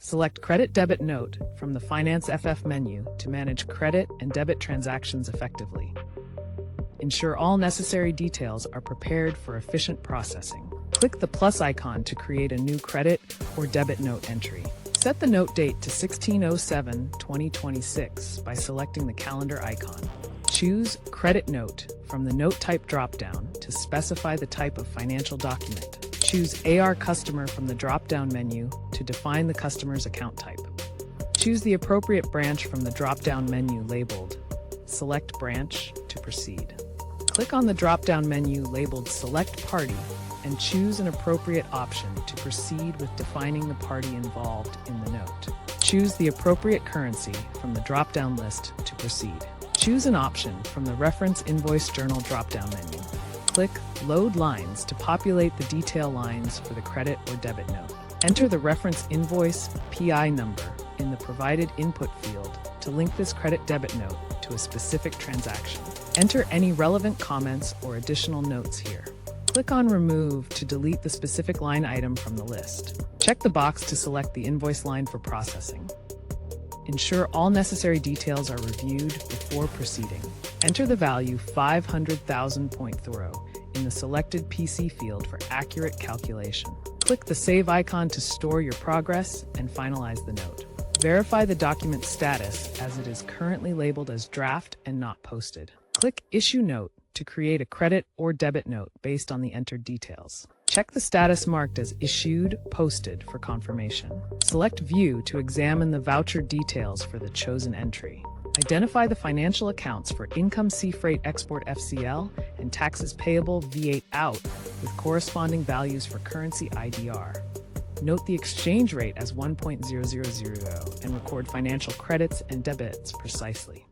Select Credit Debit Note from the Finance FF menu to manage credit and debit transactions effectively. Ensure all necessary details are prepared for efficient processing. Click the plus icon to create a new credit or debit note entry. Set the note date to 16/07/2026 by selecting the calendar icon. Choose Credit Note from the Note Type dropdown to specify the type of financial document. Choose AR Customer from the drop-down menu to define the customer's account type. Choose the appropriate branch from the drop-down menu labeled Select Branch to proceed. Click on the drop-down menu labeled Select Party and choose an appropriate option to proceed with defining the party involved in the note. Choose the appropriate currency from the drop-down list to proceed. Choose an option from the Reference Invoice Journal drop-down menu. Click Load Lines to populate the detail lines for the credit or debit note. Enter the reference invoice PI number in the provided input field to link this credit debit note to a specific transaction. Enter any relevant comments or additional notes here. Click on Remove to delete the specific line item from the list. Check the box to select the invoice line for processing. Ensure all necessary details are reviewed before proceeding. Enter the value 500,000.0 in the selected PC field for accurate calculation. Click the Save icon to store your progress and finalize the note. Verify the document status as it is currently labeled as draft and not posted. Click Issue Note to create a credit or debit note based on the entered details. Check the status marked as Issued, Posted for confirmation. Select View to examine the voucher details for the chosen entry. Identify the financial accounts for Income Sea Freight Export FCL and Taxes Payable V8 Out with corresponding values for currency IDR. Note the exchange rate as 1.000 and record financial credits and debits precisely.